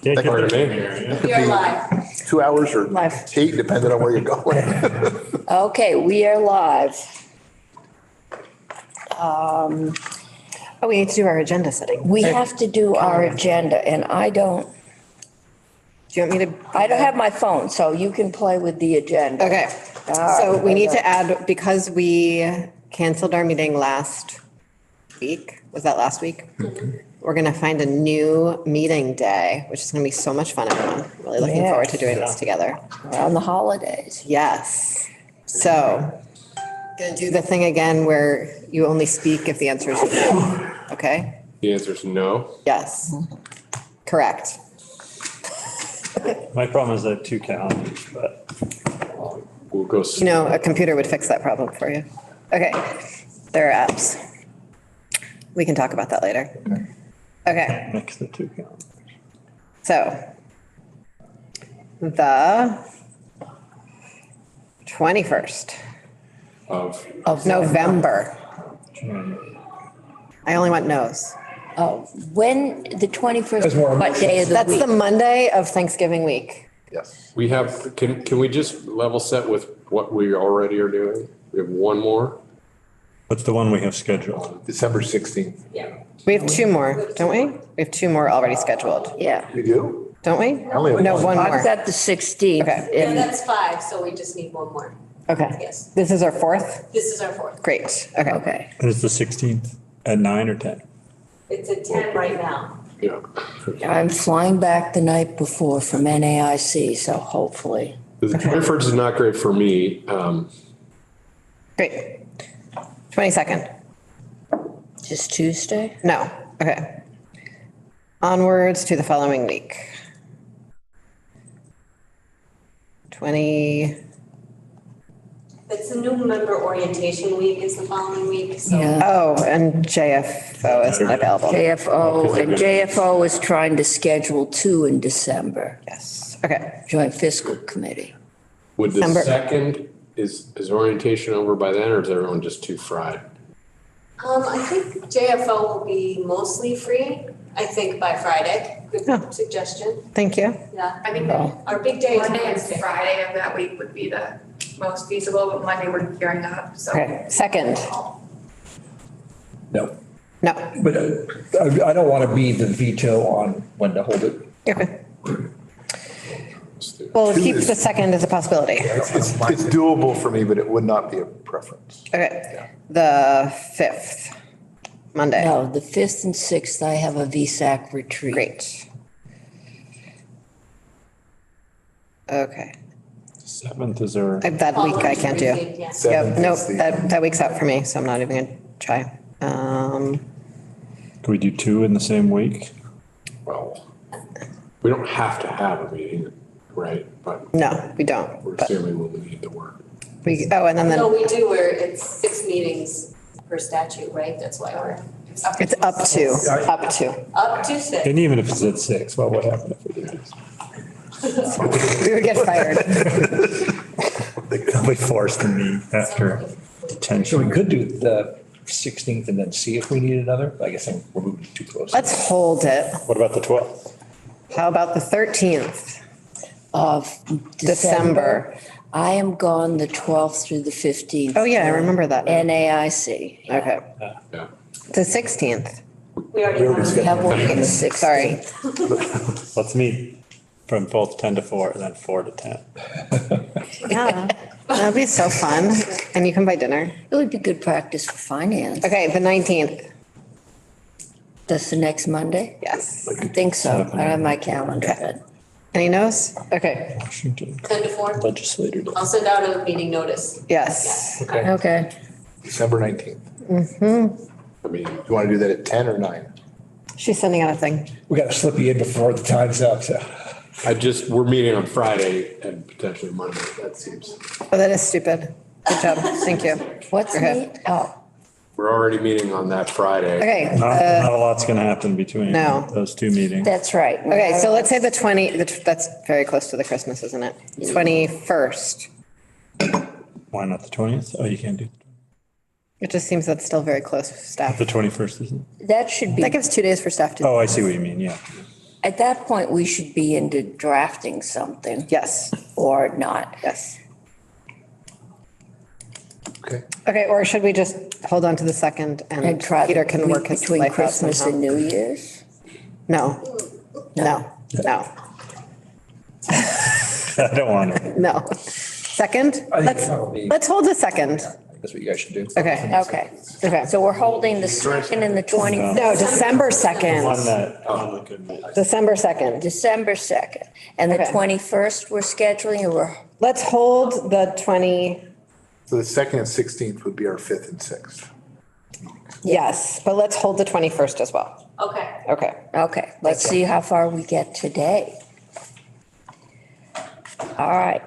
Can't That get could there. be- You're could be live. 2 hours or Live. 8, depending on where you're going. Okay, we are live. Oh, we need to do our agenda setting. We have to do our agenda and I don't Do you want me to? have my phone, so you can play with the agenda. Okay, All so right. we need to add, because we canceled our meeting last week, was that last week? We're gonna find a new meeting day, which is gonna be so much fun, everyone. Really looking forward to doing this together. Around the holidays. Yes. So, gonna do the thing again where you only speak if the answer is no, okay? The answer is no. Yes. Correct. My problem is I have two calendars, but We'll go. You know, a computer would fix that problem for you. Okay, there are apps. We can talk about that later. Okay, mix the two calendars. so the 21st Of November. I only want no's. Oh, when, the 21st, what day of the That's the week? Monday of Thanksgiving week. Yes. we have, can we just level set with what we already are doing? We have one more. What's the one we have scheduled? December 16th. We have two more, don't we? We have two more already scheduled, Yeah. You do? don't we? only have No, one. one I've more. got the 16th. Okay. Yeah, and- that's 5, so we just need one more. Okay. Yes. This is our fourth? This is our 4th. Great, okay. Okay. And it's the 16th at 9 or 10? It's at 10 right now. Yeah. I'm flying back the night before from NAIC, so hopefully. The 21st is not great for me. Great. 22nd? Just Tuesday? No, okay. Onwards to the following week. 20, It's a new member orientation week is the following week, so. Yeah. oh, and JFO is not available. JFO, and JFO is trying to schedule 2 in December, Yes, okay. Joint Fiscal Committee. Would the December. second, is orientation over by then or is everyone just too fried? I think JFO will be mostly free, I think by Friday. Oh. Good suggestion, Thank you. yeah. I think Our big day is Monday and Wednesday. Friday of that week would be the most feasible, but Monday we're gearing up, so. Okay, second, No, no, but I don't want to be the veto on when to hold it. okay. Well, keep the second as a possibility. It's doable for me, but it would not be a preference. Okay, the 5th, Monday. No, the 5th and 6th, I have a VSAC retreat. Great. Okay, 7th is our, that week I can't do. Yeah. Yep, Seventh nope, is the- that week's out for me, so I'm not even gonna try. can we do 2 in the same week? Well, we don't have to have a meeting, right? But No, we don't, we're but assuming we'll need to work. and then No, we do where it's 6 meetings per statute, right? That's why we're it's up to. up to 6. And even if it's at 6, well, what happened if we did this? We would get fired. They'll be forced to meet after So detention. we could do the 16th and then see if we need another. I guess we're moving too close. Let's hold it. What about the 12th? How about the 13th? Of December. I am gone the 12th through the 15th. Oh, yeah, I remember that. NAIC. Okay, Yeah. the 16th. We already have. We have one on the 16th. Sorry. Let's meet from both 10 to 4 and then 4 to 10. Yeah, that'd be so fun. And you can buy dinner. It would be good practice for finance. Okay, the 19th. That's the next Monday? Yes. I think so. I have my calendar. but- Any no's? Okay, Washington 10 to 4. legislator. I'll send out a meeting notice. yes. Okay. Okay. December 19th. I mean, Do you want to do that at 10 or 9? She's sending out a thing. We got to slip you in before the time's up, so. we're meeting on Friday and potentially Monday. That seems, Oh, that is stupid. Good job. Thank you. What's Okay. the, oh, we're already meeting on that Friday. Okay, Not a lot's going to happen between No. those two meetings. that's right. okay, so let's say the 20, that's very close to the Christmas, isn't it? 21st. Why not the 20th? Oh, you can't do It just seems that's still very close for staff. the 21st, isn't it? That should be. That gives 2 days for staff to. Oh, I see what you mean, yeah. at that point, we should be into drafting something Yes, or not. yes. Okay. Okay, or should we just hold on to the second And and try Peter to can week work his between life out Christmas and somehow? New Year's? No, no, no, I don't want to. no. Second? I think Let's, probably- let's hold a second. That's what you guys should do. Okay, Okay, okay. so we're holding the 2nd and the 20th, No, December One 2nd, that, oh, goodness. December 2nd. December 2nd. And the Okay. 21st, we're scheduling, or we're, Let's hold the 20, So the 2nd and 16th would be our 5th and 6th. yes, but let's hold the 21st as well. Okay. Okay. okay, let's see how far we get today. All right.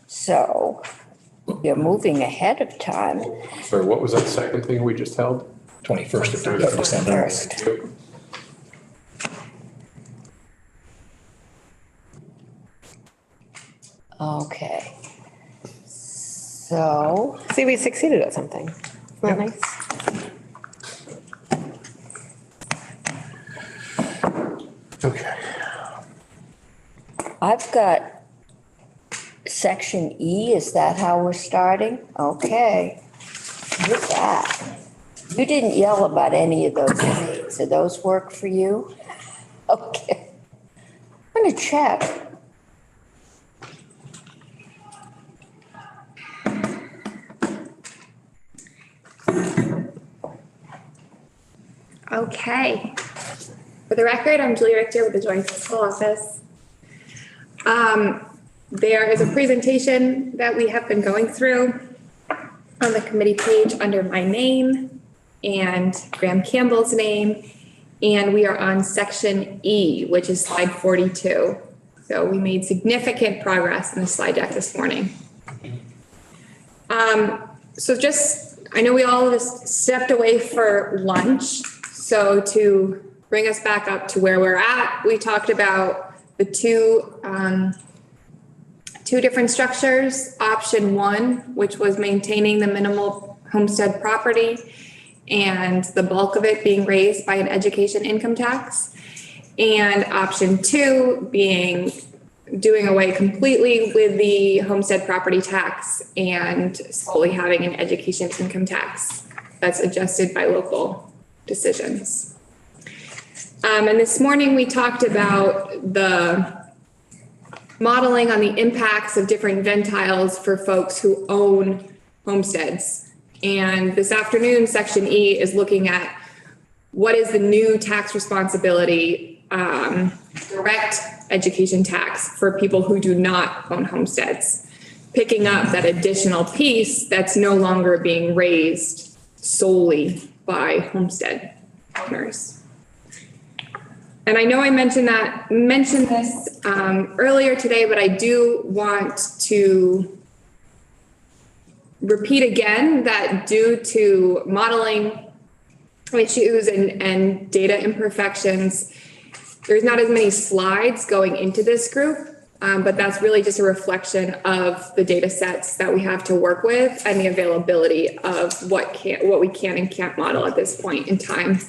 So you're moving ahead of time. Sorry, what was that second thing we just held? 21st of December. First. Okay. So, See, we succeeded at something. Isn't that nice? Okay. I've got section E, is that how we're starting? Okay. With that, you didn't yell about any of those dates. Do those work for you? Okay. I'm gonna check. Okay. For the record, I'm Julie Richter with the Joint Fiscal Office. There is a presentation that we have been going through on the committee page under my name and Graham Campbell's name. And we are on section E, which is slide 42. So we made significant progress in the slide deck this morning. So just, I know we all just stepped away for lunch. So to bring us back up to where we're at, we talked about the two different structures. Option one, which was maintaining the minimal homestead property and the bulk of it being raised by an education income tax. And option two being doing away completely with the homestead property tax and solely having an education income tax that's adjusted by local decisions. And this morning we talked about the modeling on the impacts of different ventiles for folks who own homesteads. And this afternoon, section E is looking at what is the new tax responsibility, direct education tax for people who do not own homesteads, picking up that additional piece that's no longer being raised solely by homestead owners. And I know I mentioned this earlier today, but I do want to repeat again that due to modeling issues and data imperfections, there's not as many slides going into this group, but that's really just a reflection of the data sets that we have to work with and the availability of what we can and can't model at this point in time.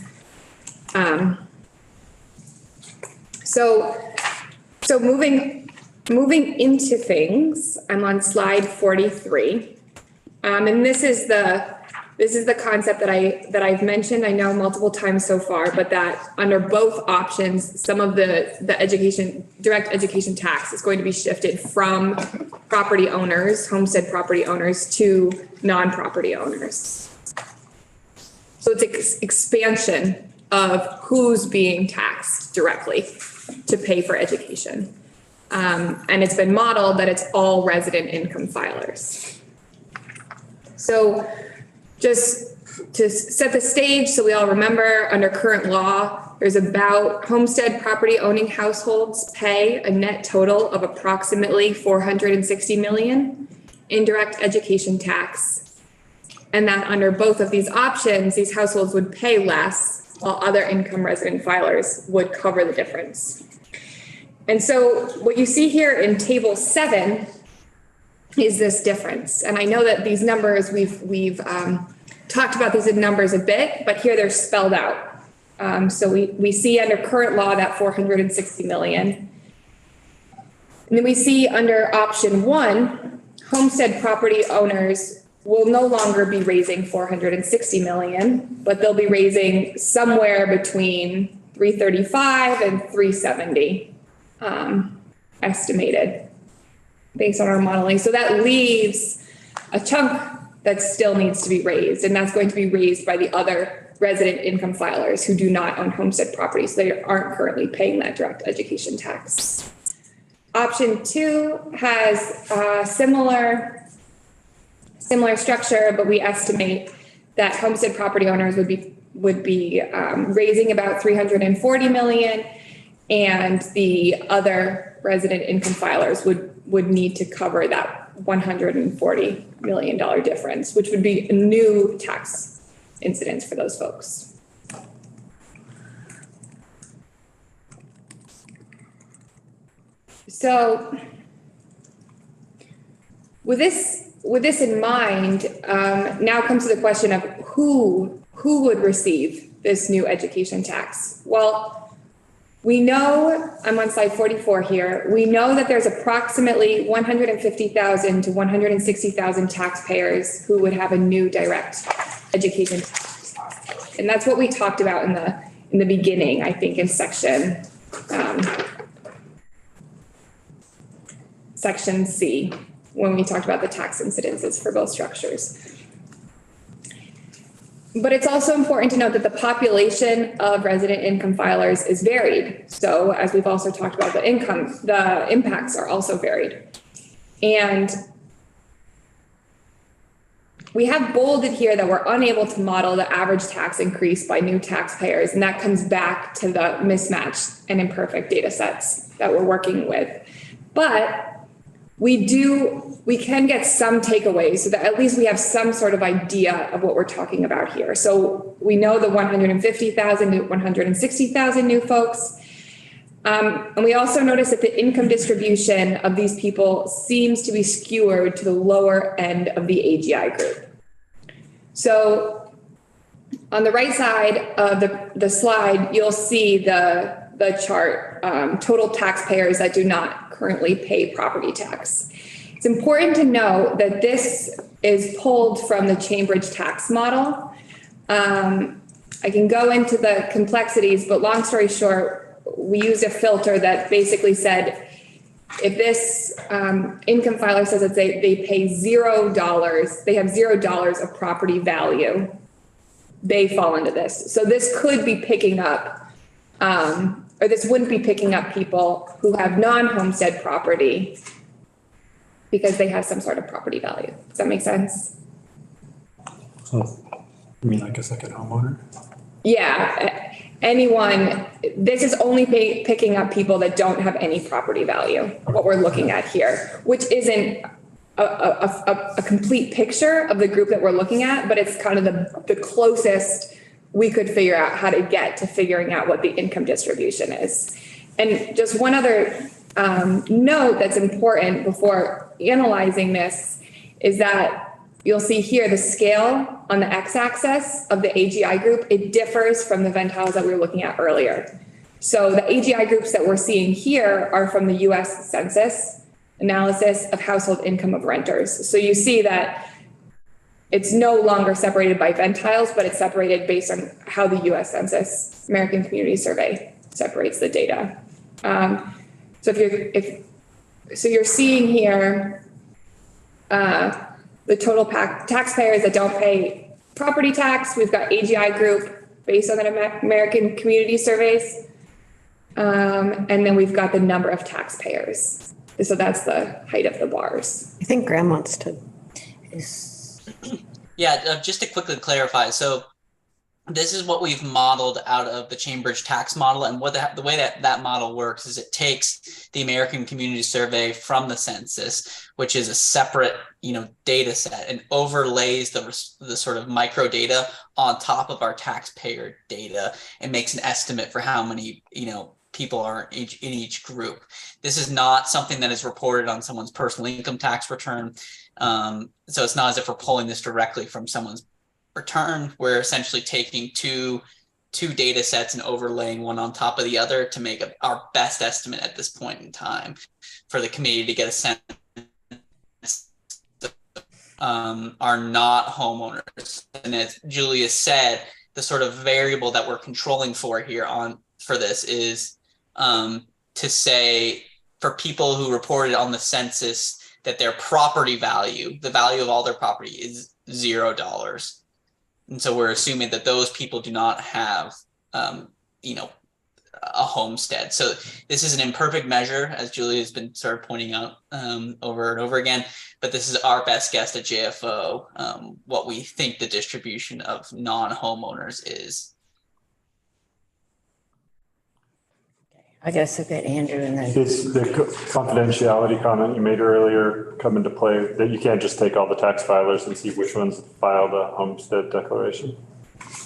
So moving into things, I'm on slide 43. And this is the concept that I've mentioned, I know multiple times so far, but that under both options, some of the direct education tax is going to be shifted from property owners, homestead property owners, to non-property owners. So it's expansion of who's being taxed directly to pay for education. And it's been modeled that it's all resident income filers. So just to set the stage so we all remember, under current law, there's about homestead property owning households pay a net total of approximately 460 million in direct education tax. And that under both of these options, these households would pay less while other income resident filers would cover the difference. And so what you see here in table 7 is this difference. And I know that these numbers, we've talked about these in numbers a bit, but here they're spelled out. So we see under current law that 460 million. And then we see under option 1, homestead property owners will no longer be raising 460 million, but they'll be raising somewhere between 335 and 370 estimated based on our modeling. So that leaves a chunk that still needs to be raised, and that's going to be raised by the other resident income filers who do not own homestead properties. They aren't currently paying that direct education tax. Option 2 has a similar structure, but we estimate that homestead property owners would be raising about 340 million, and the other resident income filers would need to cover that $140 million difference, which would be a new tax incidence for those folks. So with this in mind, now comes to the question of who would receive this new education tax. Well, we know, I'm on slide 44 here, we know that there's approximately 150,000 to 160,000 taxpayers who would have a new direct education tax. And that's what we talked about in the beginning, I think, in section C, when we talked about the tax incidences for both structures. But it's also important to note that the population of resident income filers is varied. So as we've also talked about, the impacts are also varied. And we have bolded here that we're unable to model the average tax increase by new taxpayers, and that comes back to the mismatched and imperfect data sets that we're working with. But we can get some takeaways so that at least we have some sort of idea of what we're talking about here. So we know the 150,000 to 160,000 new folks. And we also notice that the income distribution of these people seems to be skewered to the lower end of the AGI group. So on the right side of the slide, you'll see the chart, total taxpayers that do not currently pay property tax. It's important to know that this is pulled from the Chambridge tax model. I can go into the complexities, but long story short, we used a filter that basically said, if this income filer says that they pay $0, they have $0 of property value, they fall into this. So this could be picking up, or this wouldn't be picking up people who have non-homestead property because they have some sort of property value. Does that make sense? So, I mean, like a second homeowner? Yeah, anyone, this is only picking up people that don't have any property value, what we're looking at here, which isn't a complete picture of the group that we're looking at, but it's kind of the closest we could figure out how to get to figuring out what the income distribution is. And just one other note that's important before analyzing this is that you'll see here the scale on the x-axis of the AGI group, it differs from the ventiles that we were looking at earlier. So the AGI groups that we're seeing here are from the US Census analysis of household income of renters. So you see that it's no longer separated by ventiles, but it's separated based on how the US Census American Community Survey separates the data. So you're seeing here the total taxpayers that don't pay property tax. We've got AGI group based on the American Community Surveys. And then we've got the number of taxpayers. So that's the height of the bars. I think Graham wants to. Yeah, just to quickly clarify. So this is what we've modeled out of the Chambridge tax model. And what the way that model works is it takes the American Community Survey from the census, which is a separate, data set, and overlays the sort of micro data on top of our taxpayer data and makes an estimate for how many, people are in each group. This is not something that is reported on someone's personal income tax return. So it's not as if we're pulling this directly from someone's return. We're essentially taking two two data sets and overlaying one on top of the other to make our best estimate at this point in time for the committee to get a sense are not homeowners. And as Julia said, the sort of variable that we're controlling for here for this is to say for people who reported on the census that their property value, the value of all their property is $0. And so we're assuming that those people do not have, a homestead. So this is an imperfect measure, as Julia has been sort of pointing out over and over again, but this is our best guess at JFO, what we think the distribution of non-homeowners is. I guess look at Andrew and then. Does the confidentiality comment you made earlier come into play, that you can't just take all the tax filers and see which ones filed a homestead declaration?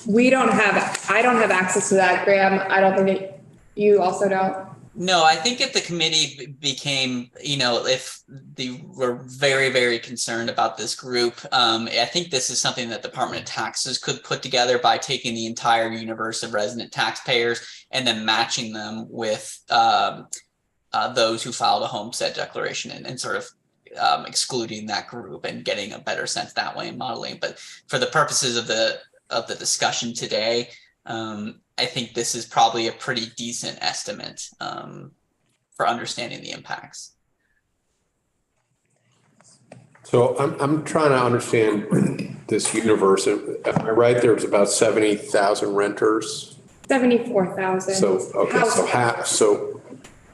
I don't have access to that, Graham. I don't think that you also don't. No, I think if the committee became, if they were very, very concerned about this group, I think this is something that the Department of Taxes could put together by taking the entire universe of resident taxpayers and then matching them with those who filed a homestead declaration and sort of excluding that group and getting a better sense that way in modeling. But for the purposes of the discussion today, I think this is probably a pretty decent estimate for understanding the impacts. So I'm trying to understand this universe. Am I right? There's about 70,000 renters. 74,000. So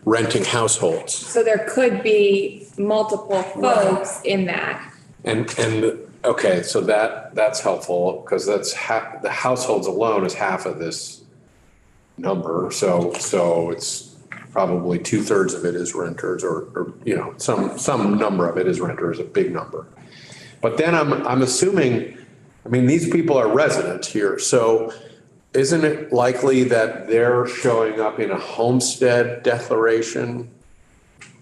renting households. So there could be multiple folks in that. And okay, so that's helpful because that's the households alone is half of this number. So it's probably 2/3 of it is renters, or some number of it is renters, a big number. But then I'm assuming, these people are residents here, so isn't it likely that they're showing up in a homestead declaration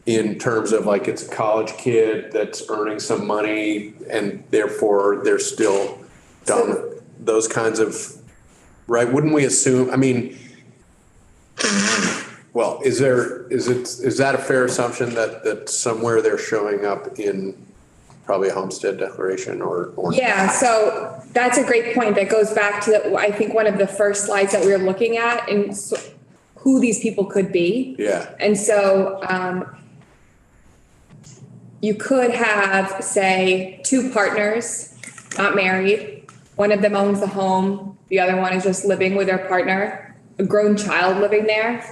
in terms of like it's a college kid that's earning some money and therefore they're still done those kinds of, right? Wouldn't we assume, well, is that a fair assumption that somewhere they're showing up in probably a homestead declaration or? Yeah, so that's a great point. That goes back to I think one of the first slides that we were looking at and who these people could be. Yeah. And so you could have, say, two partners, not married. One of them owns the home. The other one is just living with their partner, a grown child living there.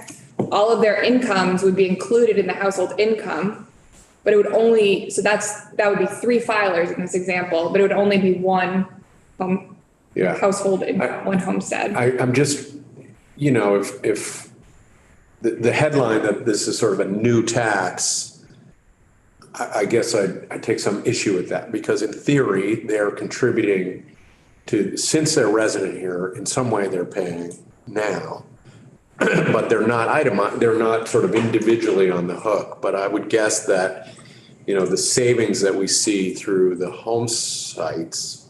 All of their incomes would be included in the household income, but it would only, that would be three filers in this example, but it would only be one household income, one homestead. I'm just, if the headline that this is sort of a new tax, I guess I take some issue with that because in theory, they're contributing to, since they're resident here, in some way they're paying now, but they're not itemized, they're not sort of individually on the hook. But I would guess that, the savings that we see through the home sites,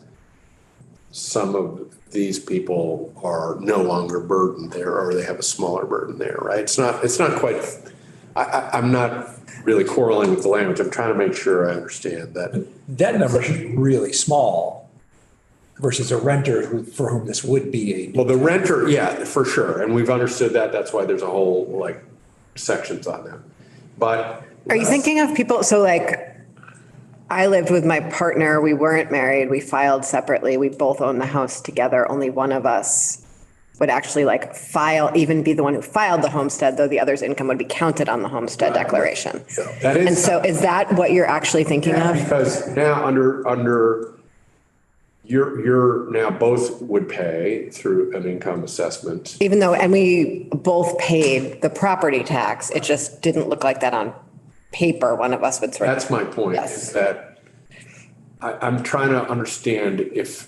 some of these people are no longer burdened there, or they have a smaller burden there, right? It's not quite, I'm not really quarreling with the language. I'm trying to make sure I understand that. That number should be really small versus a renter for whom this would be a. Well, the renter, yeah, for sure. And we've understood that. That's why there's a whole sections on that. But. Are you thinking of people, so I lived with my partner, we weren't married, we filed separately, we both owned the house together, only one of us would actually even be the one who filed the homestead, though the other's income would be counted on the homestead declaration. That is. And so is that what you're actually thinking of? Because now under you're now both would pay through an income assessment. Even though, and we both paid the property tax, it just didn't look like that on paper. One of us would sort of. That's my point, Yes. is that I'm trying to understand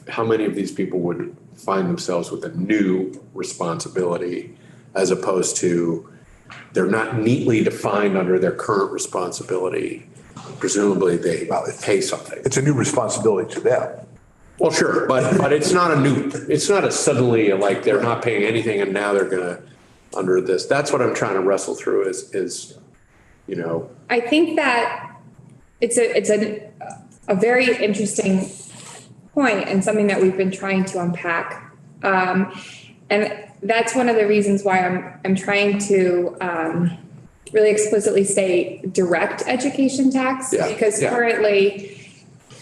how many of these people would find themselves with a new responsibility as opposed to they're not neatly defined under their current responsibility. Presumably they pay something. It's a new responsibility to them. Well, sure, but it's not a suddenly like they're not paying anything and now they're gonna, under this. That's what I'm trying to wrestle through is, you know, I think that it's a very interesting point and something that we've been trying to unpack. And that's one of the reasons why I'm trying to really explicitly say direct education tax. Yeah, Because yeah. currently,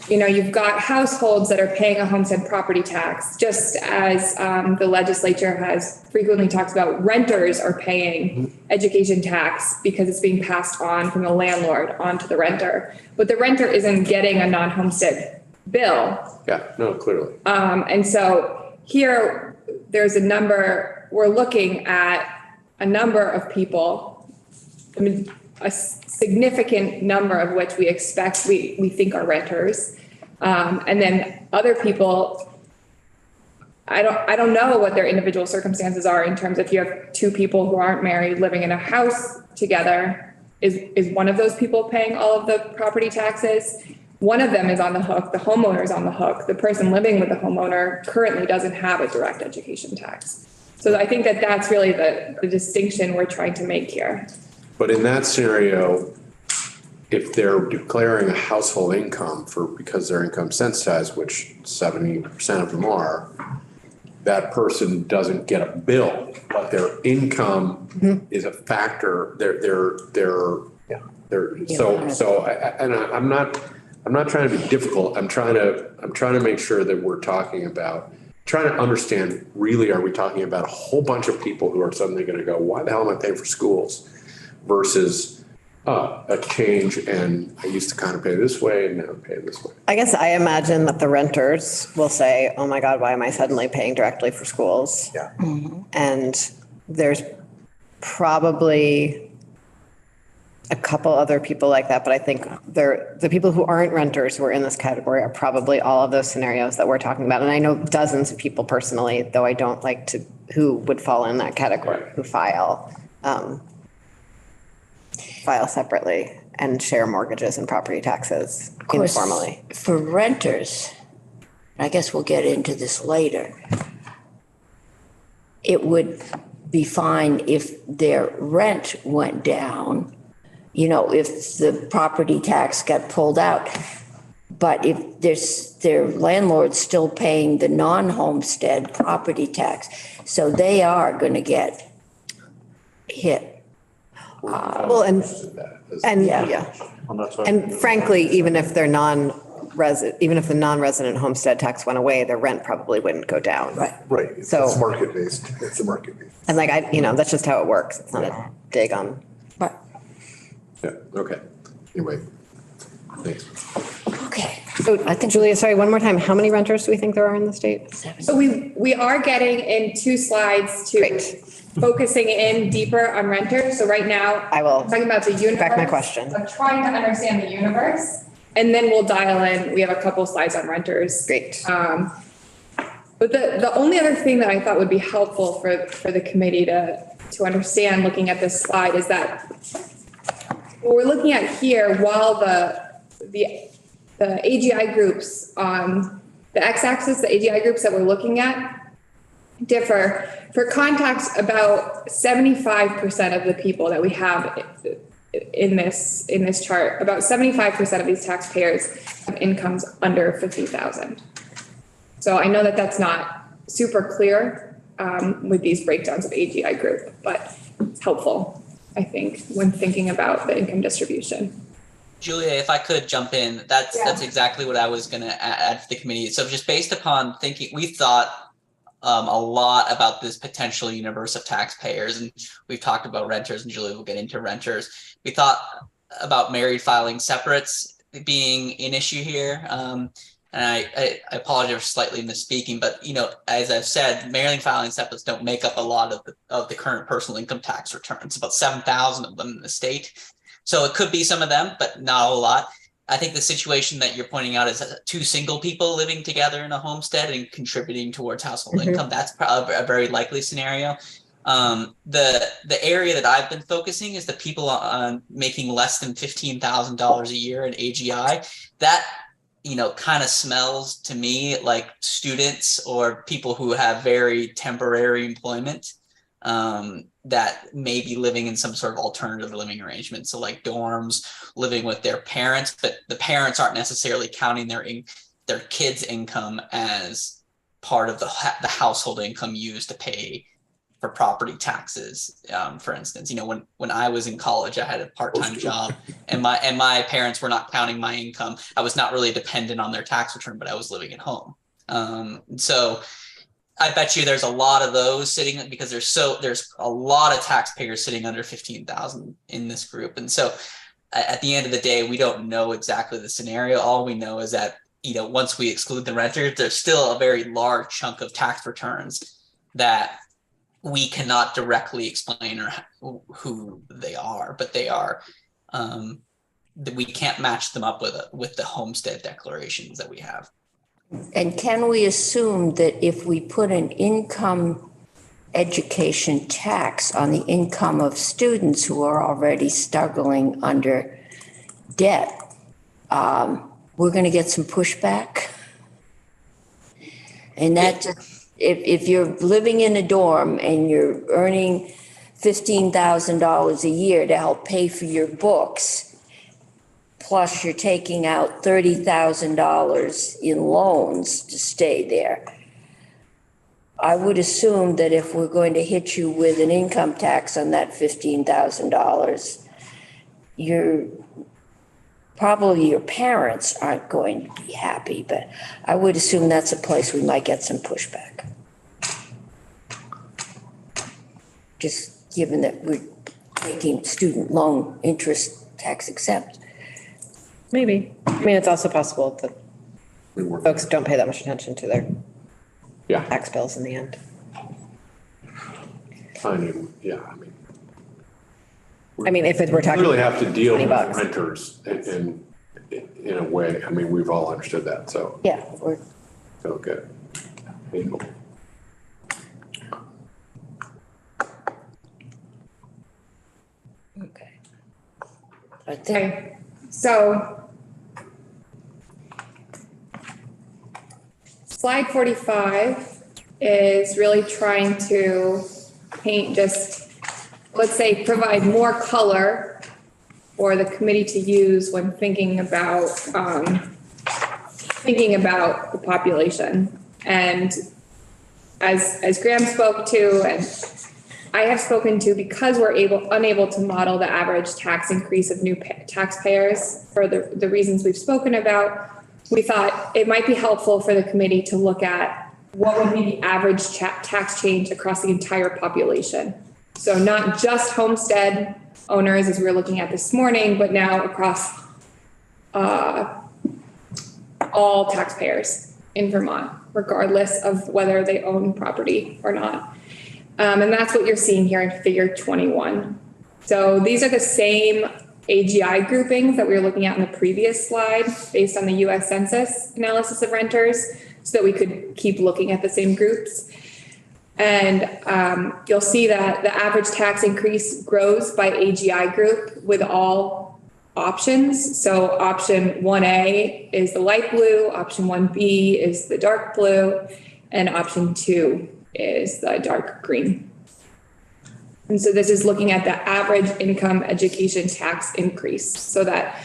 you know, you've got households that are paying a homestead property tax, just as the legislature has frequently talked about renters are paying education tax because it's being passed on from the landlord onto the renter. But the renter isn't getting a non-homestead bill. yeah, no, clearly. And so here, there's we're looking at a number of people, I mean, a significant number of which we think are renters. And then other people, I don't know what their individual circumstances are in terms of if you have two people who aren't married living in a house together, is one of those people paying all of the property taxes? One of them is on the hook, the homeowner is on the hook. The person living with the homeowner currently doesn't have a direct education tax. So I think that that's really the distinction we're trying to make here. But in that scenario, if they're declaring a household income because they're income sensitized, which 70% of them are, that person doesn't get a bill, but their income is a factor. I'm not trying to be difficult. I'm trying to make sure that we're trying to understand, really, are we talking about a whole bunch of people who are suddenly going to go, why the hell am I paying for schools, versus a change and I used to kind of pay this way and now I pay this way. I guess I imagine that the renters will say, oh my God, why am I suddenly paying directly for schools? Yeah. And there's probably a couple other people like that, but I think the people who aren't renters who are in this category are probably all of those scenarios that we're talking about. And I know dozens of people personally, though I don't like to, who would fall in that category, who file separately and share mortgages and property taxes Of course, informally. for renters, I guess we'll get into this later, it would be fine if their rent went down, you know, if the property tax got pulled out. But if their landlord's still paying the non-homestead property tax, so they are going to get hit. Well, and yeah. Well, that's what- And frankly, even if the non-resident homestead tax went away, their rent probably wouldn't go down. Right. Right. It's So- market-based. It's a market-based. And like, that's just how it works. It's not a dig on. But, Yeah, okay. Anyway, thanks. okay. So I think, Julia, sorry, one more time. How many renters do we think there are in the state? So we are getting in 2 slides to Great. focusing in deeper on renters. So right now. I will I'm talking about the universe. back my question. I'm trying to understand the universe. And then we'll dial in, we have a couple slides on renters. Great. But the only other thing that I thought would be helpful for the committee to understand, looking at this slide, is that what we're looking at here, while the AGI groups on the x-axis, the AGI groups that we're looking at differ. For context, about 75% of the people that we have in this chart, about 75% of these taxpayers have incomes under 50,000. So I know that that's not super clear with these breakdowns of AGI group, but it's helpful, I think, when thinking about the income distribution. Julia, if I could jump in, that's exactly what I was going to add for the committee. So just based upon thinking, we thought a lot about this potential universe of taxpayers, and we've talked about renters, and Julia will get into renters. We thought about married filing separates being an issue here. And I apologize for slightly misspeaking, but as I've said, married filing separates don't make up a lot of the current personal income tax returns. About 7,000 of them in the state. So it could be some of them, but not a whole lot. I think the situation that you're pointing out is 2 single people living together in a homestead and contributing towards household income. That's probably a very likely scenario. The area that I've been focusing is the people on making less than $15,000 a year in AGI. That kind of smells to me like students or people who have very temporary employment that may be living in some sort of alternative living arrangement. So like dorms, living with their parents, but the parents aren't necessarily counting their kids' income as part of the household income used to pay for property taxes. For instance, when I was in college, I had a part-time job, and my parents were not counting my income. I was not really dependent on their tax return, but I was living at home. So I bet you there's a lot of those sitting, because there's a lot of taxpayers sitting under 15,000 in this group. And so at the end of the day, we don't know exactly the scenario. All we know is that, once we exclude the renters, there's still a very large chunk of tax returns that we cannot directly explain or who they are, but they are, we can't match them up with the homestead declarations that we have. And can we assume that if we put an income education tax on the income of students who are already struggling under debt, we're going to get some pushback? And that just, if you're living in a dorm and you're earning $15,000 a year to help pay for your books, plus you're taking out $30,000 in loans to stay there, I would assume that if we're going to hit you with an income tax on that $15,000, probably your parents aren't going to be happy, but I would assume that's a place we might get some pushback. Just given that we're making student loan interest tax exempt. Maybe. I mean, it's also possible that folks don't pay that much attention to their tax bills in the end. I mean, if we're talking. We really have to deal with $20. renters in a way. I mean, we've all understood that, so. Yeah. Okay. Okay. I think. Okay, so slide 45 is really trying to paint just, let's say, provide more color for the committee to use when thinking about the population. And as Graham spoke to, and I have spoken to, because we're unable to model the average tax increase of new taxpayers for the reasons we've spoken about, we thought it might be helpful for the committee to look at what would be the average tax change across the entire population. So not just homestead owners, as we were looking at this morning, but now across all taxpayers in Vermont, regardless of whether they own property or not. And that's what you're seeing here in figure 21. So these are the same AGI groupings that we were looking at in the previous slide based on the US Census analysis of renters, so that we could keep looking at the same groups. And you'll see that the average tax increase grows by AGI group with all options. So option 1A is the light blue, option 1B is the dark blue, and option 2 is the dark green. And so this is looking at the average income education tax increase, so that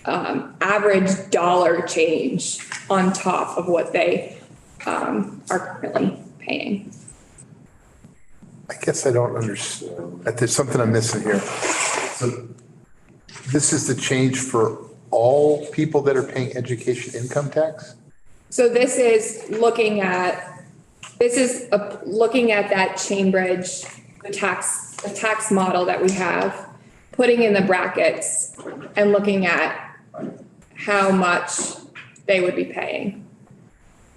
average dollar change on top of what they are currently paying. I guess I don't understand. There's something I'm missing here. So this is the change for all people that are paying education income tax? So this is looking at that Cambridge, the tax model that we have, putting in the brackets and looking at how much they would be paying.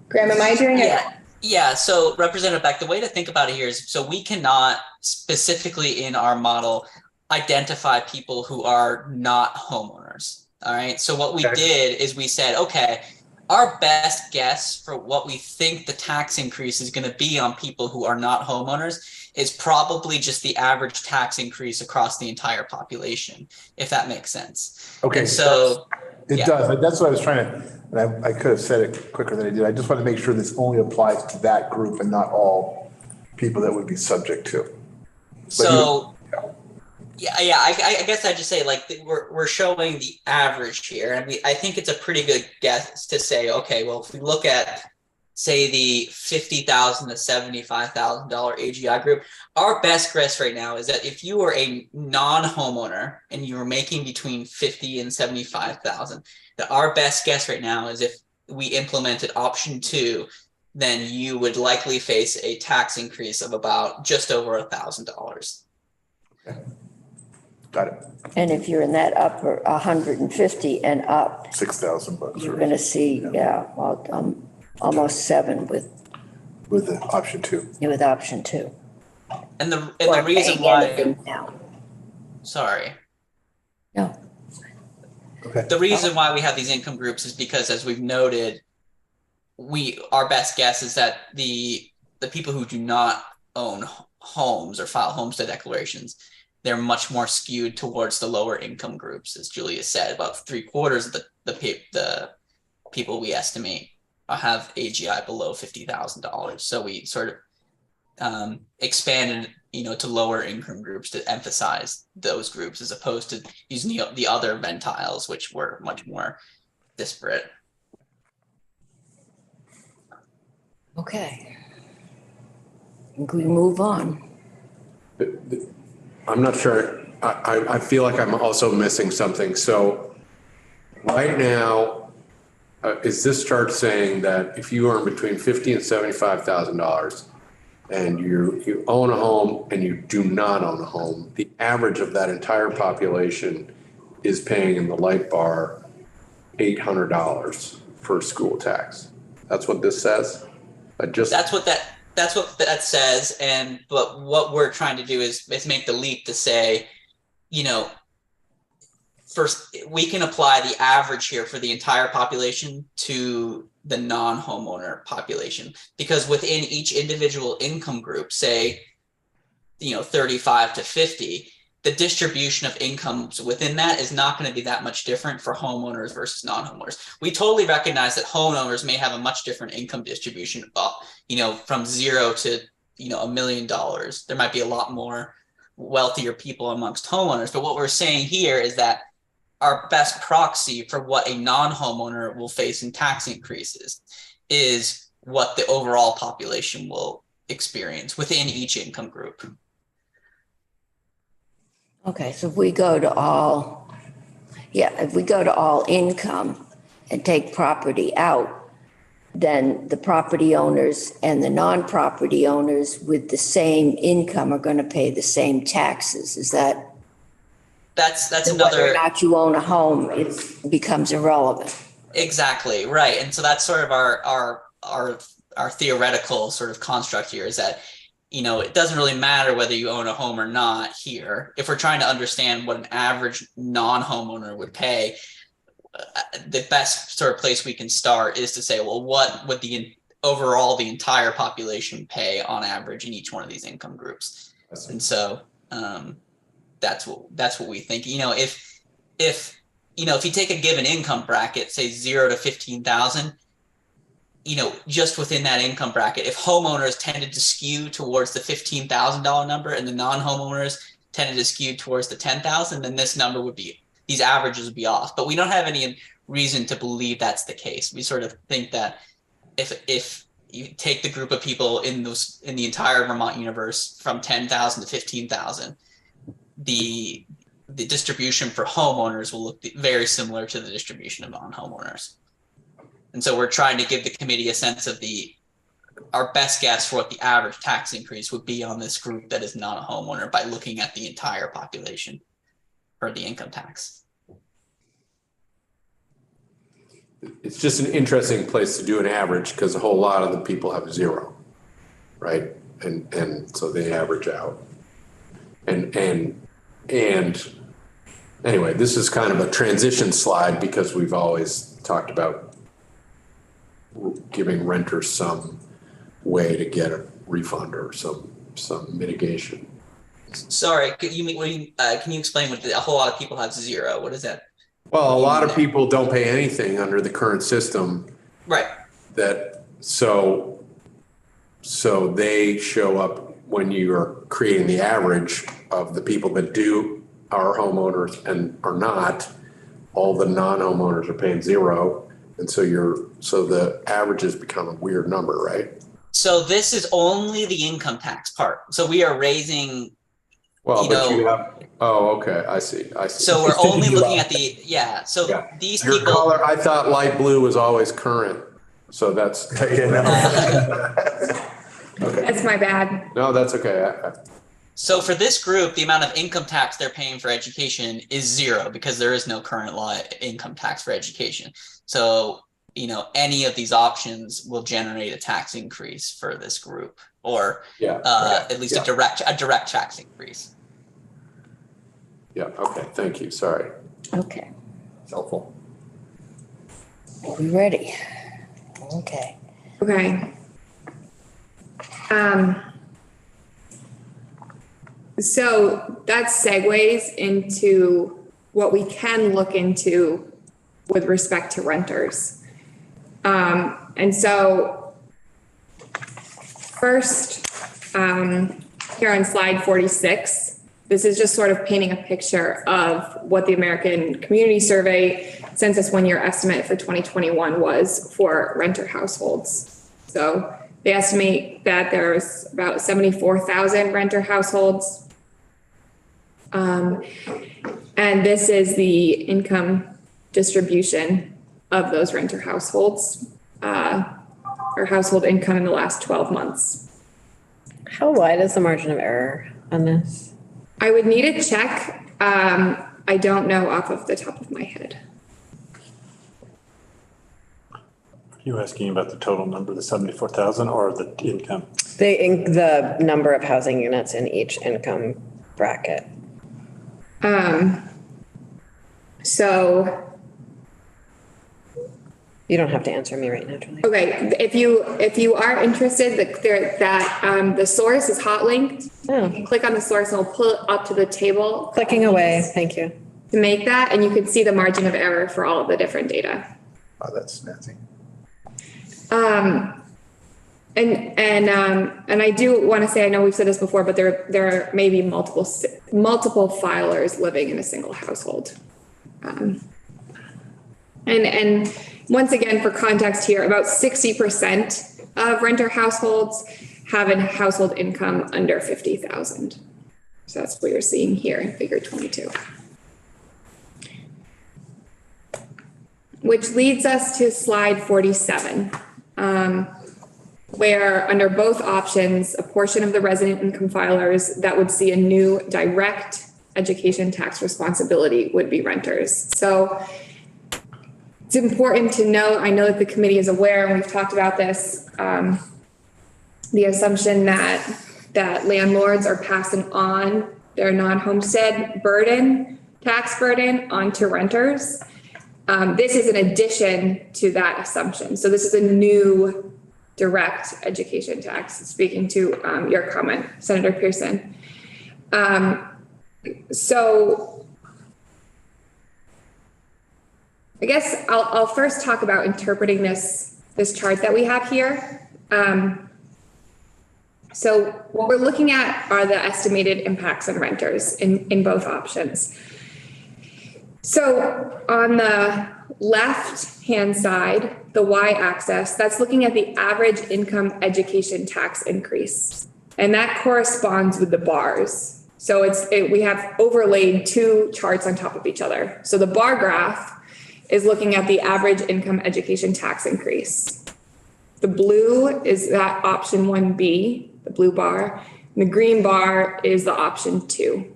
Graham, am I doing it? Yeah. So Representative Beck, the way to think about it here is, so we cannot specifically in our model identify people who are not homeowners. All right. So what we did is we said, okay, our best guess for what we think the tax increase is going to be on people who are not homeowners is probably just the average tax increase across the entire population, if that makes sense. Okay. And so It Yeah. does. That's what I was trying to, and I could have said it quicker than I did. I just want to make sure this only applies to that group and not all people that would be subject to. So, yeah, I guess I'd just say like we're showing the average here, and I think it's a pretty good guess to say, okay, well, if we look at say the $50,000 to $75,000 AGI group, our best guess right now is that if you were a non-homeowner and you were making between 50 and 75,000, that our best guess right now is if we implemented option 2, then you would likely face a tax increase of about just over $1,000. Got it. And if you're in that upper 150 and up, $6,000. you're going to see, well, almost 7 with With the option 2. option 2. And the Or reason paying why, anything now. sorry, No, Okay. the reason why we have these income groups is because, as we've noted, our best guess is that the people who do not own homes or file homestead declarations, they're much more skewed towards the lower income groups, as Julia said. About 3/4 of the people we estimate have AGI below $50,000. So we sort of expanded, to lower income groups to emphasize those groups as opposed to using the other ventiles, which were much more disparate. okay. Can we move on? I'm not sure. I feel like I'm also missing something. So right now, is this chart saying that if you earn between $50,000 and $75,000 and you own a home and you do not own a home, the average of that entire population is paying in the light bar $800 for school tax? That's what this says? That's what that says. But what we're trying to do is make the leap to say, first we can apply the average here for the entire population to the non-homeowner population, because within each individual income group, say, 35 to 50, the distribution of incomes within that is not going to be that much different for homeowners versus non-homeowners. We totally recognize that homeowners may have a much different income distribution, from 0 to, $1 million. There might be a lot more wealthier people amongst homeowners. But what we're saying here is that our best proxy for what a non-homeowner will face in tax increases is what the overall population will experience within each income group. Okay, so if we go to all income and take property out, then the property owners and the non-property owners with the same income are going to pay the same taxes. Is that? That's Whether another. or not you own a home, it becomes irrelevant. Exactly, right. And so that's sort of our theoretical sort of construct here, is that, it doesn't really matter whether you own a home or not here. If we're trying to understand what an average non-homeowner would pay, the best sort of place we can start is to say, well, what would the entire population pay on average in each one of these income groups? And so that's what we think. If you take a given income bracket, say 0 to 15,000, just within that income bracket, if homeowners tended to skew towards the $15,000 number and the non-homeowners tended to skew towards the 10,000, then these averages would be off. But we don't have any reason to believe that's the case. We sort of think that if you take the group of people in the entire Vermont universe from 10,000 to 15,000, the distribution for homeowners will look very similar to the distribution of non-homeowners. And so we're trying to give the committee a sense of our best guess for what the average tax increase would be on this group that is not a homeowner by looking at the entire population for the income tax. It's just an interesting place to do an average because a whole lot of the people have 0, right? And so they average out. And anyway, this is kind of a transition slide because we've always talked about giving renters some way to get a refund or some mitigation. Sorry, can you explain what a whole lot of people have 0? What is that? Well, a lot of people don't pay anything under the current system Right. so they show up when you are creating the average of the people that are homeowners and are not. All the non-homeowners are paying zero. And so the averages become a weird number, right? So this is only the income tax part. So we are raising, Well, but you have, oh, okay, I see. so we're only looking at so Yeah. these Your people. color, I thought light blue was always current, so that's, That's my bad. no, that's okay. So for this group, the amount of income tax they're paying for education is zero because there is no current law income tax for education. So, any of these options will generate a tax increase for this group or at least a direct tax increase. Yeah, okay, thank you, sorry. Okay, It's helpful. are we ready? Okay. Okay. So that segues into what we can look into with respect to renters. And so first, here on slide 46, this is just sort of painting a picture of what the American Community Survey Census one-year estimate for 2021 was for renter households. So they estimate that there's about 74,000 renter households. And this is the income distribution of those renter households, or household income in the last 12 months. How wide is the margin of error on this? I would need a check. I don't know off of the top of my head. Are you asking about the total number, the 74,000 or the income? The number of housing units in each income bracket. So, You don't have to answer me right now, Julie. okay, if you are interested, the source is hot linked. Oh. You can click on the source and it'll pull it up to the table. Clicking away, thank you. To make that, and you can see the margin of error for all of the different data. Oh, that's snazzy. And I do want to say, I know we've said this before, but there may be multiple filers living in a single household. And once again, for context here, about 60% of renter households have a household income under 50,000. So that's what you're seeing here in figure 22. Which leads us to slide 47. Where under both options, a portion of the resident income filers that would see a new direct education tax responsibility would be renters. So it's important to note, I know that the committee is aware, and we've talked about this, the assumption that landlords are passing on their non-homestead tax burden onto renters. This is an addition to that assumption. So this is a new direct education tax, speaking to your comment, Senator Pearson. So I guess I'll first talk about interpreting this chart that we have here. So what we're looking at are the estimated impacts on renters in both options. So on the left-hand side, the y-axis, that's looking at the average income education tax increase. And that corresponds with the bars. So we have overlaid two charts on top of each other. So the bar graph is looking at the average income education tax increase. The blue is that option 1B, the blue bar, and the green bar is the option 2.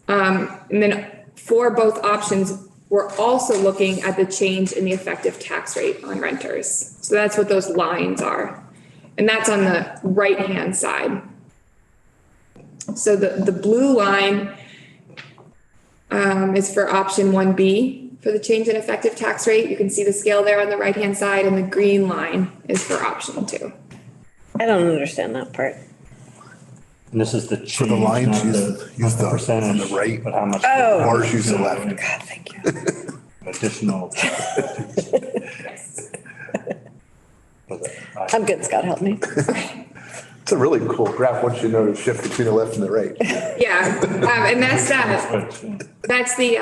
And then for both options, we're also looking at the change in the effective tax rate on renters. So that's what those lines are. And that's on the right-hand side. So the blue line is for option 1B for the change in effective tax rate. You can see the scale there on the right-hand side, and the green line is for option 2. I don't understand that part. And this is the For change. the lines, not use the percentage, on the right. But how much? Oh. Bars use the left. God, thank you. Additional. I'm good, Scott, help me. It's a really cool graph once you know to shift between the left and the right. Yeah, and that's the,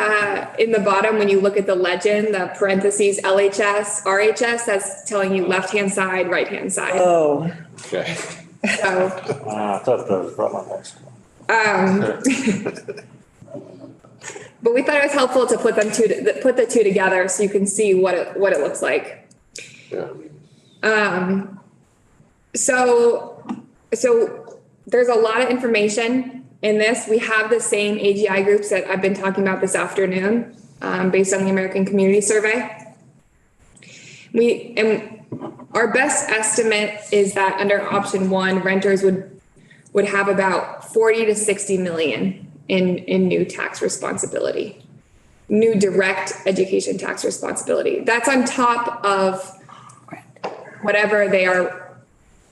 in the bottom, when you look at the legend, the parentheses, LHS, RHS, that's telling you left-hand side, right-hand side. Oh. Okay. So, I thought that was Rutland High School. but we thought it was helpful to put the two together so you can see what it looks like. Yeah. So there's a lot of information in this. We have the same AGI groups that I've been talking about this afternoon, based on the American Community Survey. And our best estimate is that under option one, renters would have about 40 to 60 million in new tax responsibility, new direct education tax responsibility. That's on top of whatever they are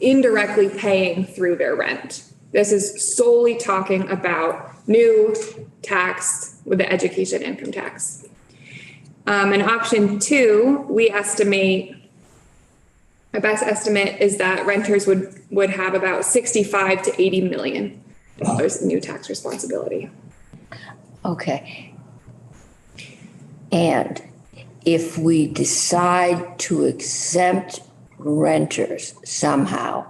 indirectly paying through their rent. This is solely talking about new tax with the education income tax. In option two, we estimate, my best estimate is that renters would have about 65 to 80 million dollars in new tax responsibility. Okay. And if we decide to exempt renters somehow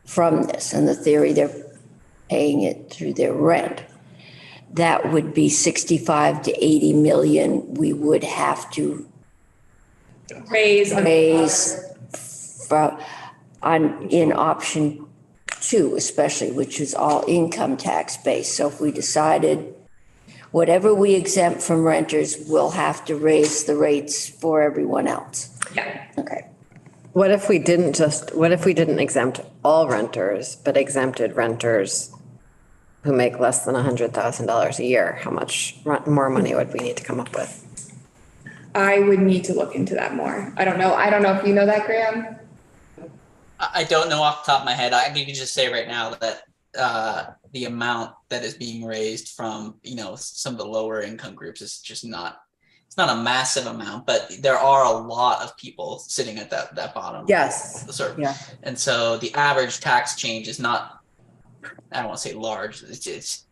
from this, and the theory they're paying it through their rent, that would be 65 to 80 million we would have to Raise. in option two, especially, which is all income tax based. So if we decided whatever we exempt from renters, we'll have to raise the rates for everyone else. Yeah. Okay. What if we didn't exempt all renters, but exempted renters who make less than $100,000 a year? How much more money would we need to come up with? I would need to look into that more. I don't know if you know that, Graham. I don't know off the top of my head. I can just say right now that the amount that is being raised from, some of the lower income groups is just not, it's not a massive amount, but there are a lot of people sitting at that bottom. Yes. Sort of. Yeah. And so the average tax change is not, I don't want to say large. It's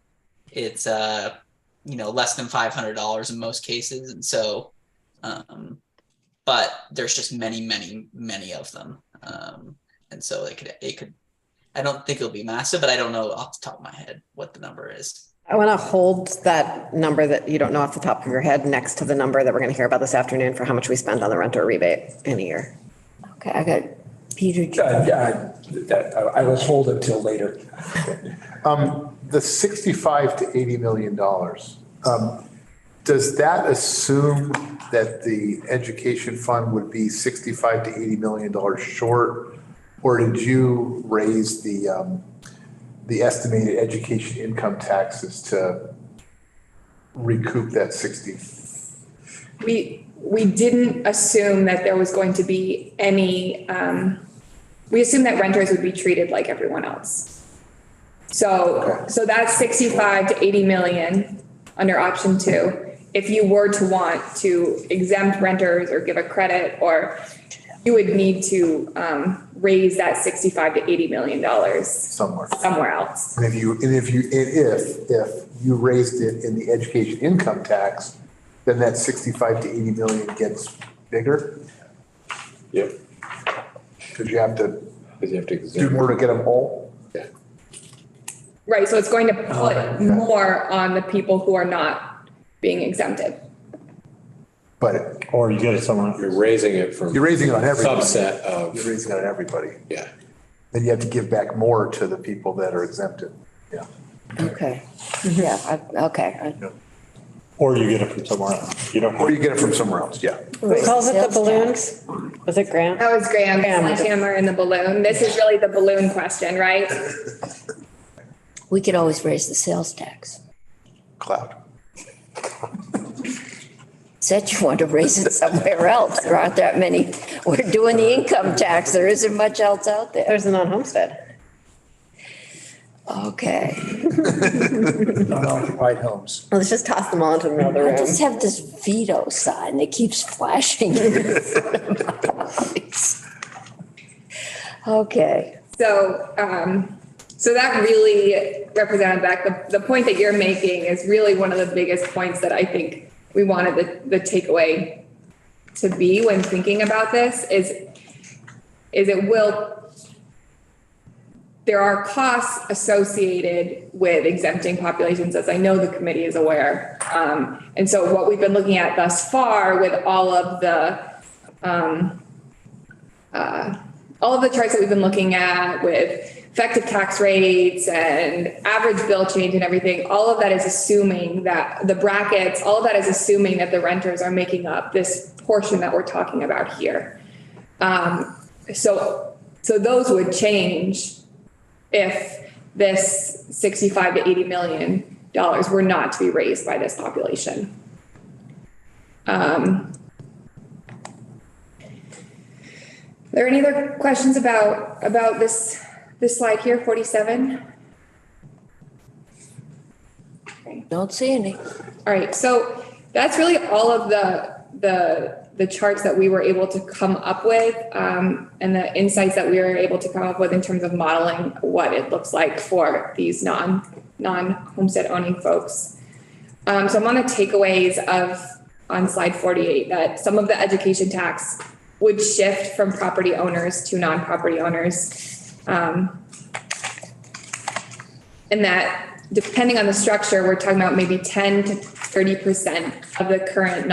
less than $500 in most cases. And so, but there's just many, many, many of them. And so it could, I don't think it'll be massive, but I don't know off the top of my head what the number is. I want to hold that number that you don't know off the top of your head next to the number that we're going to hear about this afternoon for how much we spend on the renter rebate in a year. Okay, I got Peter. I will hold it till later. The 65 to 80 million dollars, does that assume that the education fund would be 65 to 80 million dollars short? Or did you raise the estimated education income taxes to recoup that 60? We didn't assume that there was going to be any, we assumed that renters would be treated like everyone else. So that's 65 to 80 million under option two. If you were to want to exempt renters or give a credit, or you would need to raise that 65 to 80 million dollars somewhere else. And if you raised it in the education income tax, then that 65 to 80 million gets bigger. Yep. Because you have to do more to get them whole. Yeah. Right, so it's going to put more on the people who are not being exempted. But Or you get it somewhere else. You're raising it from. you're raising it on everybody. Subset of. You're raising it on everybody. Yeah. Then you have to give back more to the people that are exempted. Yeah. Okay. Yeah, okay. Or you get it from somewhere else. Or you get it from somewhere else, yeah. Who calls it the Sales balloons? Was it Grant? That was Graham, Graham. sledgehammer and the balloon. This is really the balloon question, right? We could always raise the sales tax. Cloud. Said you want to raise it somewhere else. There aren't that many. We're doing the income tax. There isn't much else out there. There's a non-homestead. Okay. Unoccupied homes. Let's just toss them all into another I room. just have this veto sign that keeps flashing in front of my eyes. Okay, So, so that really represented that. The point that you're making is really one of the biggest points that I think we wanted the takeaway to be when thinking about this there are costs associated with exempting populations, as I know the committee is aware. And so what we've been looking at thus far with all of the charts that we've been looking at with effective tax rates and average bill change and everything, all of that is assuming that the brackets, all of that is assuming that the renters are making up this portion that we're talking about here. So those would change if this 65 to 80 million dollars were not to be raised by this population. Are there any other questions about this slide here, 47? Okay. don't see any. All right, so that's really all of the charts that we were able to come up with, and the insights that we were able to come up with in terms of modeling what it looks like for these non-homestead owning folks. So I'm on the takeaways on slide 48, that some of the education tax would shift from property owners to non-property owners. And that depending on the structure, we're talking about maybe 10 to 30% of the current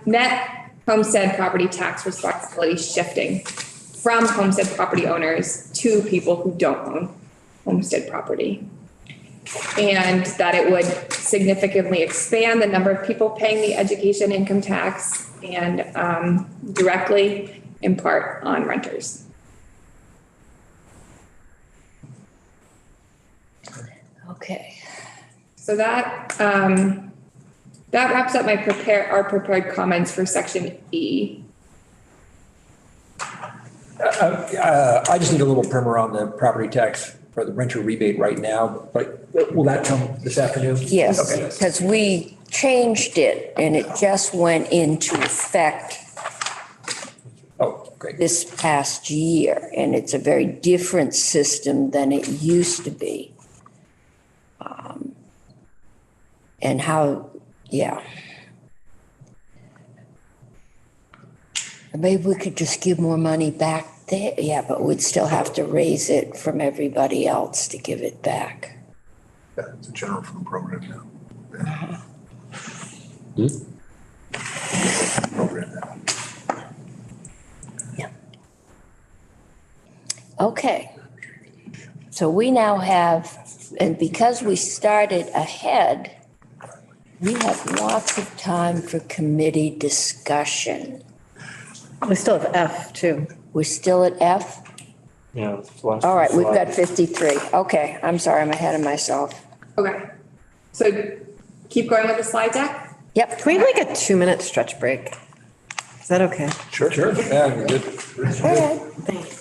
net homestead property tax responsibility shifting from homestead property owners to people who don't own homestead property. And that it would significantly expand the number of people paying the education income tax and directly impart on renters. Okay, So that wraps up our prepared comments for section E. I just need a little primer on the property tax for the renter rebate right now, but will that come this afternoon? yes, Okay. because we changed it and it just went into effect Oh, great. this past year, and it's a very different system than it used to be. And how, yeah. Maybe we could just give more money back there, yeah, but we'd still have to raise it from everybody else to give it back. Yeah, it's a general fund program now. Program now. Yeah. Okay. So we now have, and because we started ahead, we have lots of time for committee discussion. We still have F too. We're still at F? Yeah. it's the last All right, we've slide. got 53. Okay, I'm sorry, I'm ahead of myself. Okay. So keep going with the slide deck. Yep. Can we have like a 2-minute stretch break? Is that okay? Sure. Yeah, good. Go ahead.